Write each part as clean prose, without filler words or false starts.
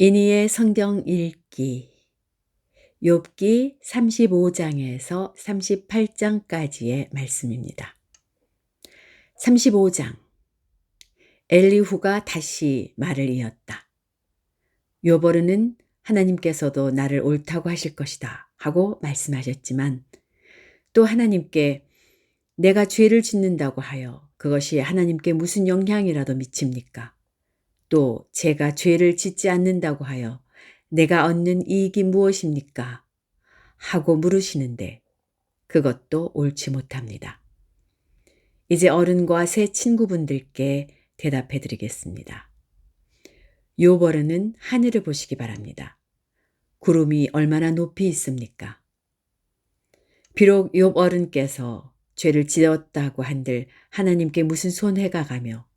이니의 성경 읽기 욥기 35장에서 38장까지의 말씀입니다. 35장 엘리후가 다시 말을 이었다. 욥어르는 하나님께서도 나를 옳다고 하실 것이다 하고 말씀하셨지만 또 하나님께 내가 죄를 짓는다고 하여 그것이 하나님께 무슨 영향이라도 미칩니까? 또 제가 죄를 짓지 않는다고 하여 내가 얻는 이익이 무엇입니까? 하고 물으시는데 그것도 옳지 못합니다. 이제 어른과 새 친구분들께 대답해 드리겠습니다. 욥어른은 하늘을 보시기 바랍니다. 구름이 얼마나 높이 있습니까? 비록 욥어른께서 죄를 지었다고 한들 하나님께 무슨 손해가 가며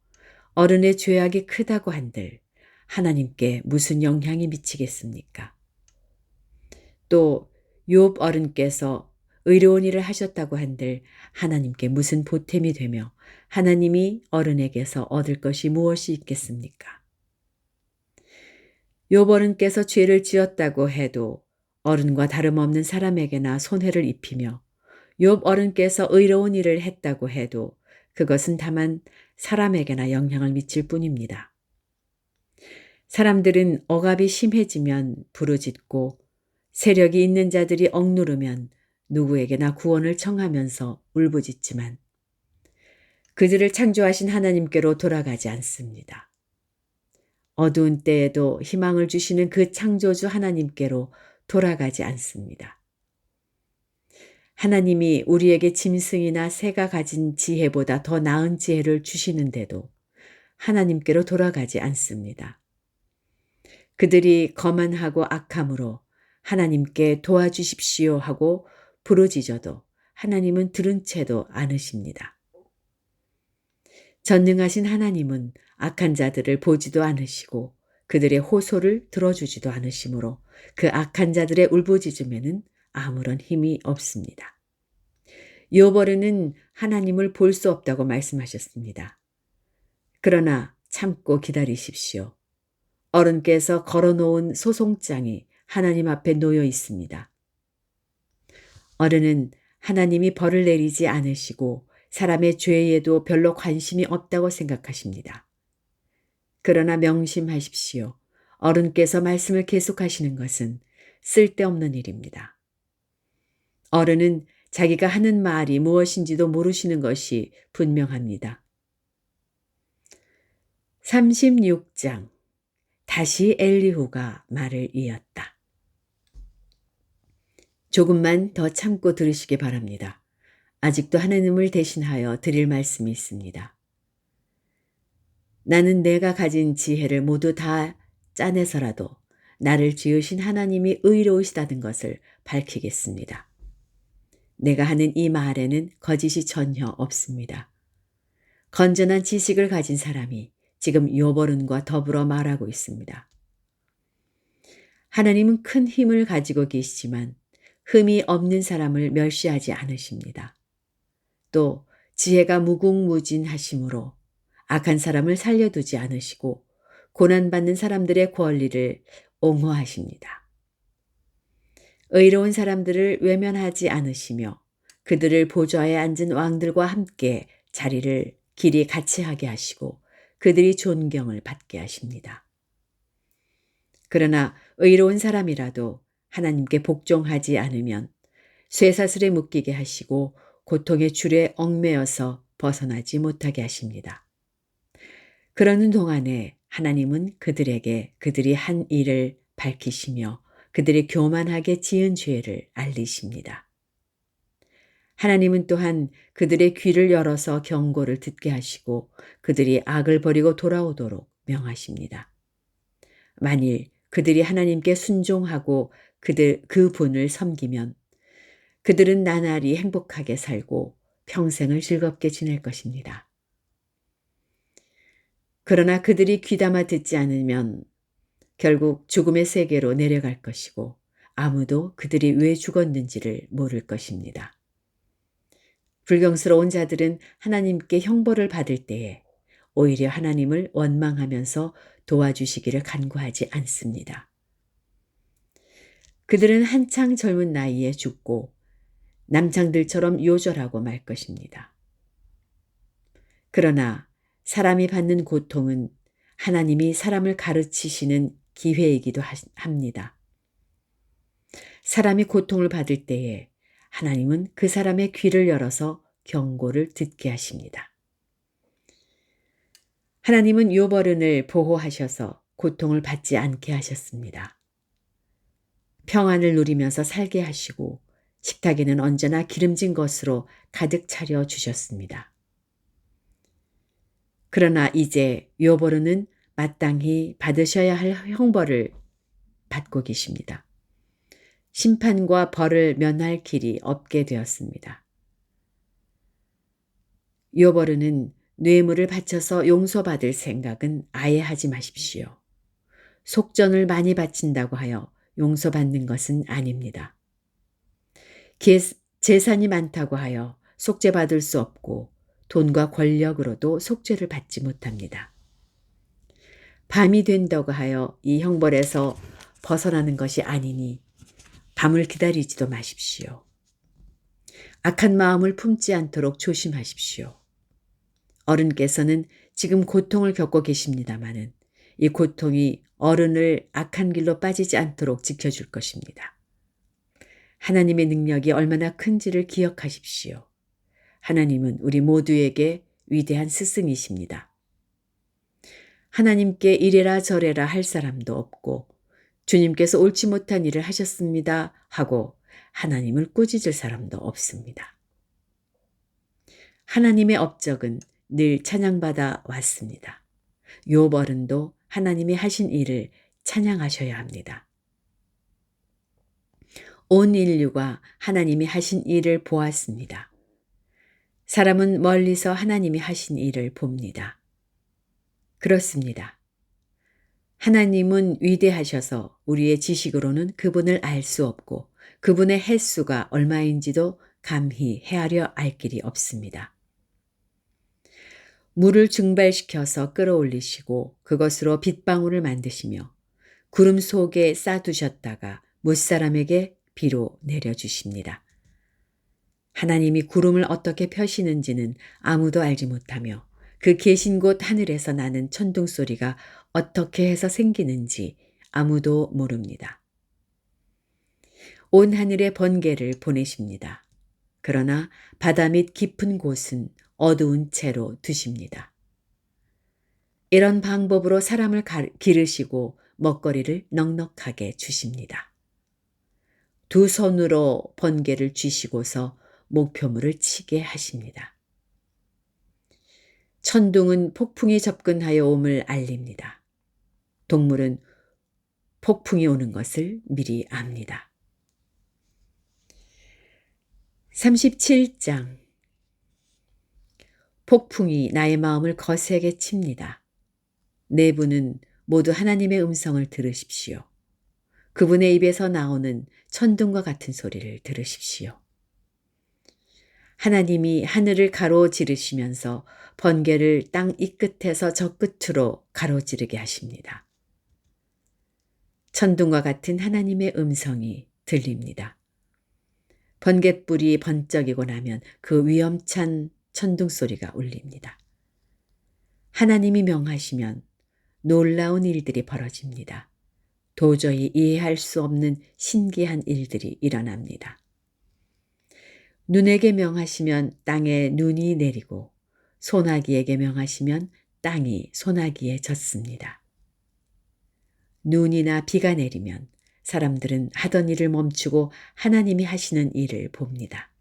어른의 죄악이 크다고 한들 하나님께 무슨 영향이 미치겠습니까? 또 욥 어른께서 의로운 일을 하셨다고 한들 하나님께 무슨 보탬이 되며 하나님이 어른에게서 얻을 것이 무엇이 있겠습니까? 욥 어른께서 죄를 지었다고 해도 어른과 다름없는 사람에게나 손해를 입히며 욥 어른께서 의로운 일을 했다고 해도 그것은 다만 사람에게나 영향을 미칠 뿐입니다. 사람들은 억압이 심해지면 부르짖고 세력이 있는 자들이 억누르면 누구에게나 구원을 청하면서 울부짖지만 그들을 창조하신 하나님께로 돌아가지 않습니다. 어두운 때에도 희망을 주시는 그 창조주 하나님께로 돌아가지 않습니다. 하나님이 우리에게 짐승이나 새가 가진 지혜보다 더 나은 지혜를 주시는데도 하나님께로 돌아가지 않습니다. 그들이 거만하고 악함으로 하나님께 도와주십시오 하고 부르짖어도 하나님은 들은 채도 않으십니다. 전능하신 하나님은 악한 자들을 보지도 않으시고 그들의 호소를 들어주지도 않으시므로 그 악한 자들의 울부짖음에는 아무런 힘이 없습니다. 욥어른은 하나님을 볼 수 없다고 말씀하셨습니다. 그러나 참고 기다리십시오. 어른께서 걸어놓은 소송장이 하나님 앞에 놓여 있습니다. 어른은 하나님이 벌을 내리지 않으시고 사람의 죄에도 별로 관심이 없다고 생각하십니다. 그러나 명심하십시오. 어른께서 말씀을 계속하시는 것은 쓸데없는 일입니다. 어른은 자기가 하는 말이 무엇인지도 모르시는 것이 분명합니다. 36장 다시 엘리후가 말을 이었다. 조금만 더 참고 들으시기 바랍니다. 아직도 하나님을 대신하여 드릴 말씀이 있습니다. 나는 내가 가진 지혜를 모두 다 짜내서라도 나를 지으신 하나님이 의로우시다는 것을 밝히겠습니다. 내가 하는 이 말에는 거짓이 전혀 없습니다. 건전한 지식을 가진 사람이 지금 욥어른과 더불어 말하고 있습니다. 하나님은 큰 힘을 가지고 계시지만 흠이 없는 사람을 멸시하지 않으십니다. 또 지혜가 무궁무진하심으로 악한 사람을 살려두지 않으시고 고난받는 사람들의 권리를 옹호하십니다. 의로운 사람들을 외면하지 않으시며 그들을 보좌에 앉은 왕들과 함께 자리를 길이 같이 하게 하시고 그들이 존경을 받게 하십니다. 그러나 의로운 사람이라도 하나님께 복종하지 않으면 쇠사슬에 묶이게 하시고 고통의 줄에 얽매여서 벗어나지 못하게 하십니다. 그러는 동안에 하나님은 그들에게 그들이 한 일을 밝히시며 그들이 교만하게 지은 죄를 알리십니다. 하나님은 또한 그들의 귀를 열어서 경고를 듣게 하시고 그들이 악을 버리고 돌아오도록 명하십니다. 만일 그들이 하나님께 순종하고 그 분을 섬기면 그들은 나날이 행복하게 살고 평생을 즐겁게 지낼 것입니다. 그러나 그들이 귀담아 듣지 않으면 결국 죽음의 세계로 내려갈 것이고 아무도 그들이 왜 죽었는지를 모를 것입니다. 불경스러운 자들은 하나님께 형벌을 받을 때에 오히려 하나님을 원망하면서 도와주시기를 간구하지 않습니다. 그들은 한창 젊은 나이에 죽고 남창들처럼 요절하고 말 것입니다. 그러나 사람이 받는 고통은 하나님이 사람을 가르치시는 기회이기도 합니다. 사람이 고통을 받을 때에 하나님은 그 사람의 귀를 열어서 경고를 듣게 하십니다. 하나님은 욥 보호하셔서 고통을 받지 않게 하셨습니다. 평안을 누리면서 살게 하시고 식탁에는 언제나 기름진 것으로 가득 차려 주셨습니다. 그러나 이제 욥은 마땅히 받으셔야 할 형벌을 받고 계십니다. 심판과 벌을 면할 길이 없게 되었습니다. 욥은 뇌물을 바쳐서 용서받을 생각은 아예 하지 마십시오. 속전을 많이 바친다고 하여 용서받는 것은 아닙니다. 재산이 많다고 하여 속죄받을 수 없고 돈과 권력으로도 속죄를 받지 못합니다. 밤이 된다고 하여 이 형벌에서 벗어나는 것이 아니니 밤을 기다리지도 마십시오. 악한 마음을 품지 않도록 조심하십시오. 어른께서는 지금 고통을 겪고 계십니다마는 이 고통이 어른을 악한 길로 빠지지 않도록 지켜줄 것입니다. 하나님의 능력이 얼마나 큰지를 기억하십시오. 하나님은 우리 모두에게 위대한 스승이십니다. 하나님께 이래라 저래라 할 사람도 없고 주님께서 옳지 못한 일을 하셨습니다 하고 하나님을 꾸짖을 사람도 없습니다. 하나님의 업적은 늘 찬양받아 왔습니다. 욥도 하나님이 하신 일을 찬양하셔야 합니다. 온 인류가 하나님이 하신 일을 보았습니다. 사람은 멀리서 하나님이 하신 일을 봅니다. 그렇습니다. 하나님은 위대하셔서 우리의 지식으로는 그분을 알 수 없고 그분의 횟수가 얼마인지도 감히 헤아려 알 길이 없습니다. 물을 증발시켜서 끌어올리시고 그것으로 빗방울을 만드시며 구름 속에 쌓두셨다가 못사람에게 비로 내려주십니다. 하나님이 구름을 어떻게 펴시는지는 아무도 알지 못하며 그 계신 곳 하늘에서 나는 천둥 소리가 어떻게 해서 생기는지 아무도 모릅니다. 온 하늘에 번개를 보내십니다. 그러나 바다 및 깊은 곳은 어두운 채로 두십니다. 이런 방법으로 사람을 기르시고 먹거리를 넉넉하게 주십니다. 두 손으로 번개를 쥐시고서 목표물을 치게 하십니다. 천둥은 폭풍이 접근하여 옴을 알립니다. 동물은 폭풍이 오는 것을 미리 압니다. 37장 폭풍이 나의 마음을 거세게 칩니다. 내부는 모두 하나님의 음성을 들으십시오. 그분의 입에서 나오는 천둥과 같은 소리를 들으십시오. 하나님이 하늘을 가로지르시면서 번개를 땅 이 끝에서 저 끝으로 가로지르게 하십니다. 천둥과 같은 하나님의 음성이 들립니다. 번갯불이 번쩍이고 나면 그 위험찬 천둥 소리가 울립니다. 하나님이 명하시면 놀라운 일들이 벌어집니다. 도저히 이해할 수 없는 신기한 일들이 일어납니다. 눈에게 명하시면 땅에 눈이 내리고 소나기에게 명하시면 땅이 소나기에 젖습니다. 눈이나 비가 내리면 사람들은 하던 일을 멈추고 하나님이 하시는 일을 봅니다.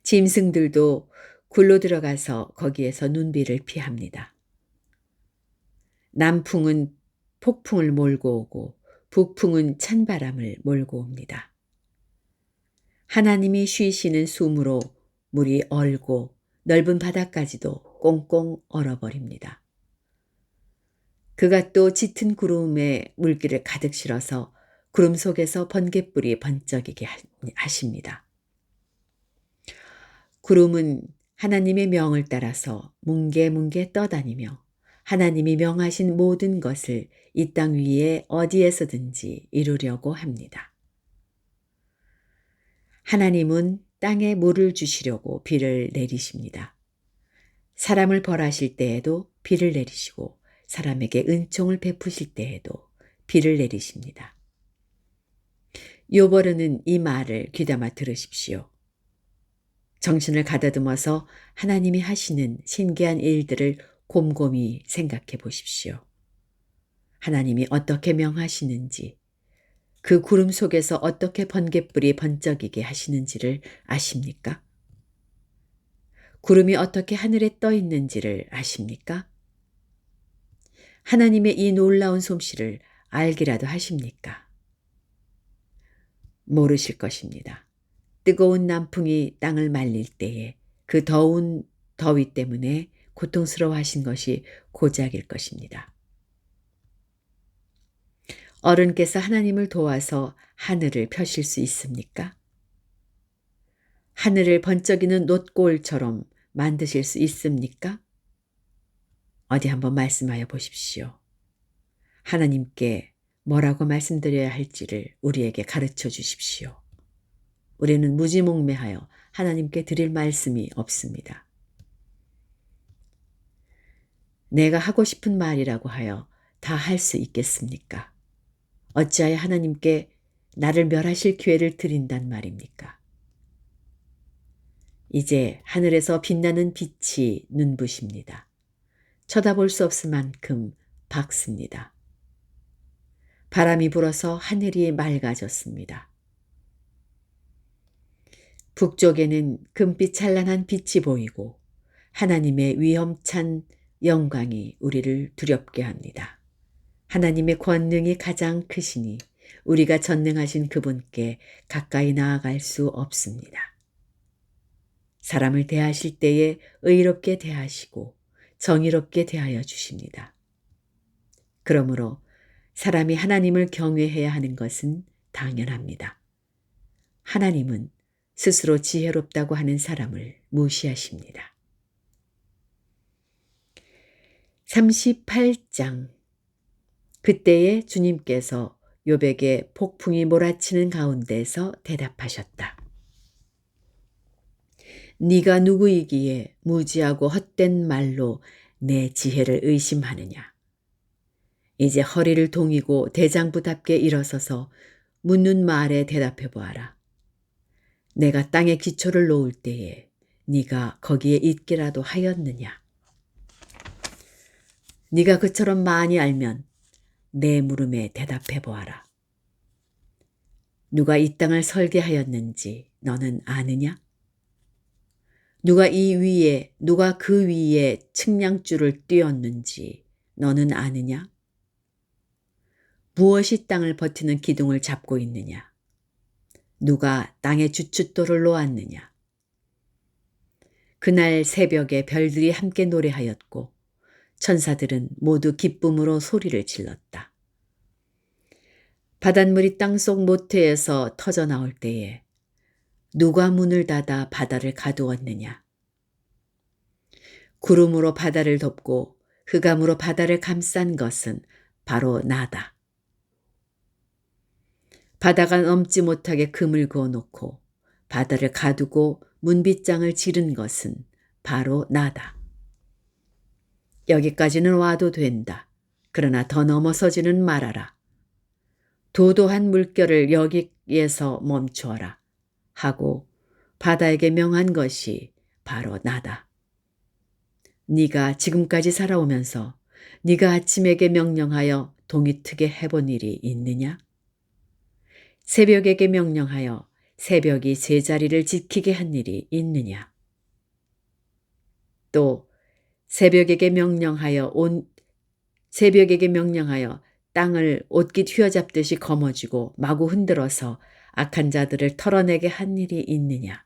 짐승들도 굴로 들어가서 거기에서 눈비를 피합니다. 남풍은 폭풍을 몰고 오고 북풍은 찬바람을 몰고 옵니다. 하나님이 쉬시는 숨으로 물이 얼고 넓은 바다까지도 꽁꽁 얼어버립니다. 그가 또 짙은 구름에 물기를 가득 실어서 구름 속에서 번갯불이 번쩍이게 하십니다. 구름은 하나님의 명을 따라서 뭉게뭉게 떠다니며 하나님이 명하신 모든 것을 이 땅 위에 어디에서든지 이루려고 합니다. 하나님은 땅에 물을 주시려고 비를 내리십니다. 사람을 벌하실 때에도 비를 내리시고 사람에게 은총을 베푸실 때에도 비를 내리십니다. 요버르는 이 말을 귀담아 들으십시오. 정신을 가다듬어서 하나님이 하시는 신기한 일들을 곰곰이 생각해 보십시오. 하나님이 어떻게 명하시는지, 그 구름 속에서 어떻게 번갯불이 번쩍이게 하시는지를 아십니까? 구름이 어떻게 하늘에 떠 있는지를 아십니까? 하나님의 이 놀라운 솜씨를 알기라도 하십니까? 모르실 것입니다. 뜨거운 남풍이 땅을 말릴 때에 그 더운 더위 때문에 고통스러워하신 것이 고작일 것입니다. 어른께서 하나님을 도와서 하늘을 펴실 수 있습니까? 하늘을 번쩍이는 놋골처럼 만드실 수 있습니까? 어디 한번 말씀하여 보십시오. 하나님께 뭐라고 말씀드려야 할지를 우리에게 가르쳐 주십시오. 우리는 무지몽매하여 하나님께 드릴 말씀이 없습니다. 내가 하고 싶은 말이라고 하여 다 할 수 있겠습니까? 어찌하여 하나님께 나를 멸하실 기회를 드린단 말입니까? 이제 하늘에서 빛나는 빛이 눈부십니다. 쳐다볼 수 없을 만큼 밝습니다. 바람이 불어서 하늘이 맑아졌습니다. 북쪽에는 금빛 찬란한 빛이 보이고 하나님의 위엄찬 영광이 우리를 두렵게 합니다. 하나님의 권능이 가장 크시니 우리가 전능하신 그분께 가까이 나아갈 수 없습니다. 사람을 대하실 때에 의롭게 대하시고 정의롭게 대하여 주십니다. 그러므로 사람이 하나님을 경외해야 하는 것은 당연합니다. 하나님은 스스로 지혜롭다고 하는 사람을 무시하십니다. 38장. 그때에 주님께서 욥에게 폭풍이 몰아치는 가운데서 대답하셨다. 네가 누구이기에 무지하고 헛된 말로 내 지혜를 의심하느냐. 이제 허리를 동이고 대장부답게 일어서서 묻는 말에 대답해 보아라. 내가 땅에 기초를 놓을 때에 네가 거기에 있기라도 하였느냐. 네가 그처럼 많이 알면 내 물음에 대답해 보아라. 누가 이 땅을 설계하였는지 너는 아느냐? 누가 그 위에 측량줄을 띄었는지 너는 아느냐? 무엇이 땅을 버티는 기둥을 잡고 있느냐? 누가 땅에 주춧돌을 놓았느냐? 그날 새벽에 별들이 함께 노래하였고 천사들은 모두 기쁨으로 소리를 질렀다. 바닷물이 땅속 모태에서 터져 나올 때에 누가 문을 닫아 바다를 가두었느냐? 구름으로 바다를 덮고 흑암으로 바다를 감싼 것은 바로 나다. 바다가 넘지 못하게 금을 그어놓고 바다를 가두고 문빗장을 지른 것은 바로 나다. 여기까지는 와도 된다. 그러나 더 넘어서지는 말아라. 도도한 물결을 여기에서 멈추어라 하고 바다에게 명한 것이 바로 나다. 네가 지금까지 살아오면서 네가 아침에게 명령하여 동이 트게 해본 일이 있느냐? 새벽에게 명령하여 새벽이 제자리를 지키게 한 일이 있느냐? 또 새벽에게 명령하여 땅을 옷깃 휘어잡듯이 거머쥐고 마구 흔들어서 악한 자들을 털어내게 한 일이 있느냐?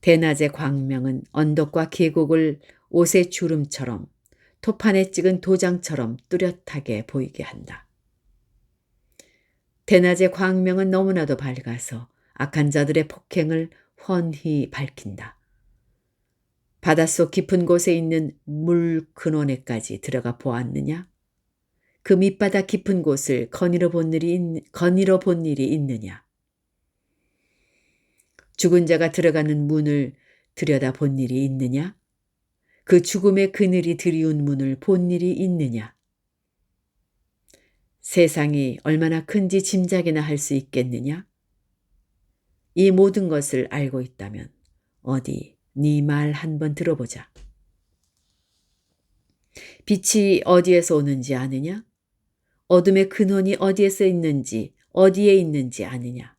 대낮의 광명은 언덕과 계곡을 옷의 주름처럼 토판에 찍은 도장처럼 뚜렷하게 보이게 한다. 대낮의 광명은 너무나도 밝아서 악한 자들의 폭행을 훤히 밝힌다. 바닷속 깊은 곳에 있는 물 근원에까지 들어가 보았느냐? 그 밑바닥 깊은 곳을 거닐어 본 일이 있느냐? 죽은 자가 들어가는 문을 들여다 본 일이 있느냐? 그 죽음의 그늘이 드리운 문을 본 일이 있느냐? 세상이 얼마나 큰지 짐작이나 할 수 있겠느냐? 이 모든 것을 알고 있다면 어디 네 말 한번 들어보자. 빛이 어디에서 오는지 아느냐? 어둠의 근원이 어디에 있는지 아느냐?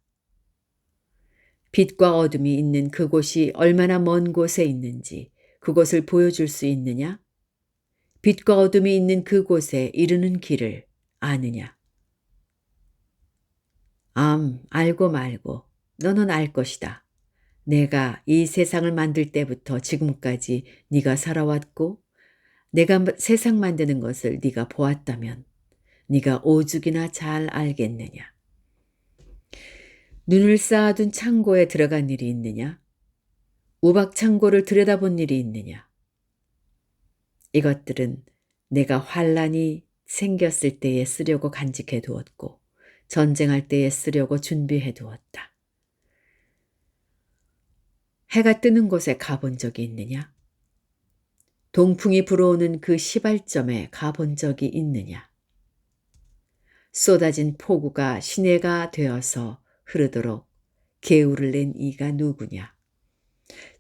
빛과 어둠이 있는 그곳이 얼마나 먼 곳에 있는지 그곳을 보여줄 수 있느냐? 빛과 어둠이 있는 그곳에 이르는 길을 아느냐? 알고 말고 너는 알 것이다. 내가 이 세상을 만들 때부터 지금까지 네가 살아왔고 내가 세상 만드는 것을 네가 보았다면 네가 오죽이나 잘 알겠느냐. 눈을 쌓아둔 창고에 들어간 일이 있느냐? 우박 창고를 들여다본 일이 있느냐? 이것들은 내가 환란이 생겼을 때에 쓰려고 간직해 두었고 전쟁할 때에 쓰려고 준비해 두었다. 해가 뜨는 곳에 가본 적이 있느냐? 동풍이 불어오는 그 시발점에 가본 적이 있느냐? 쏟아진 폭우가 시내가 되어서 흐르도록 개울을 낸 이가 누구냐?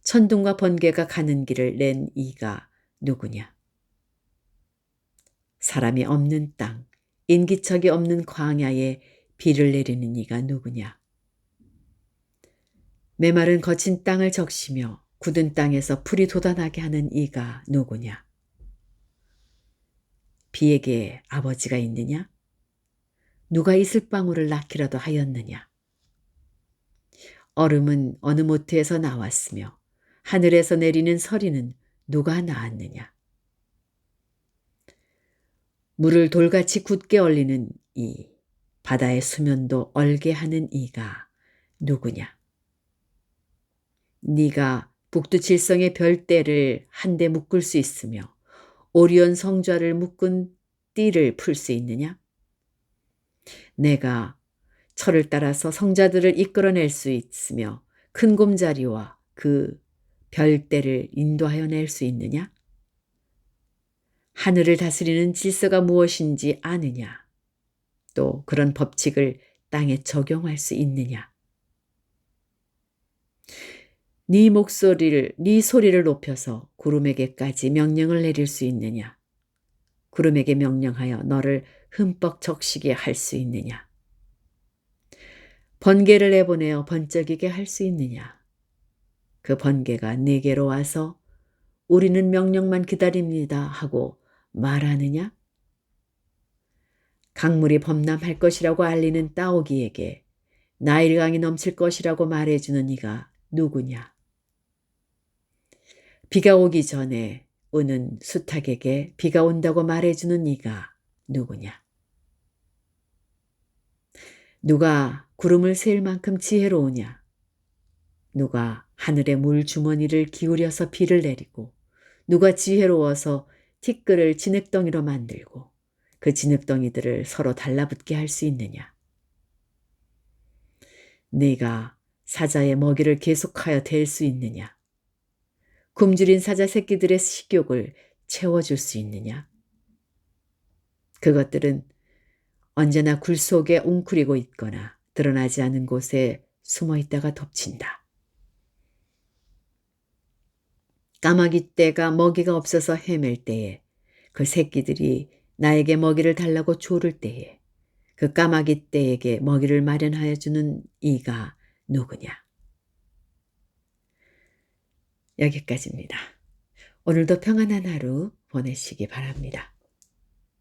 천둥과 번개가 가는 길을 낸 이가 누구냐? 사람이 없는 땅, 인기척이 없는 광야에 비를 내리는 이가 누구냐? 메마른 거친 땅을 적시며 굳은 땅에서 풀이 돋아나게 하는 이가 누구냐? 비에게 아버지가 있느냐? 누가 이슬방울을 낳기라도 하였느냐? 얼음은 어느 모태에서 나왔으며 하늘에서 내리는 서리는 누가 낳았느냐? 물을 돌같이 굳게 얼리는 이, 바다의 수면도 얼게 하는 이가 누구냐? 네가 북두칠성의 별대를 한데 묶을 수 있으며 오리온 성좌를 묶은 띠를 풀 수 있느냐? 내가 철을 따라서 성자들을 이끌어낼 수 있으며 큰 곰자리와 그 별대를 인도하여 낼 수 있느냐? 하늘을 다스리는 질서가 무엇인지 아느냐? 또 그런 법칙을 땅에 적용할 수 있느냐? 네 소리를 높여서 구름에게까지 명령을 내릴 수 있느냐? 구름에게 명령하여 너를 흠뻑 적시게 할 수 있느냐? 번개를 내보내어 번쩍이게 할 수 있느냐? 그 번개가 네게로 와서 우리는 명령만 기다립니다 하고 말하느냐? 강물이 범람할 것이라고 알리는 따오기에게 나일강이 넘칠 것이라고 말해주는 이가 누구냐? 비가 오기 전에 우는 수탉에게 비가 온다고 말해주는 이가 누구냐? 누가 구름을 셀 만큼 지혜로우냐? 누가 하늘의 물 주머니를 기울여서 비를 내리고 누가 지혜로워서 티끌을 진흙덩이로 만들고 그 진흙덩이들을 서로 달라붙게 할 수 있느냐? 네가 사자의 먹이를 계속하여 댈 수 있느냐? 굶주린 사자 새끼들의 식욕을 채워줄 수 있느냐? 그것들은 언제나 굴 속에 웅크리고 있거나 드러나지 않은 곳에 숨어 있다가 덮친다. 까마귀 떼가 먹이가 없어서 헤맬 때에 그 새끼들이 나에게 먹이를 달라고 조를 때에 그 까마귀 떼에게 먹이를 마련하여 주는 이가 누구냐? 여기까지입니다. 오늘도 평안한 하루 보내시기 바랍니다.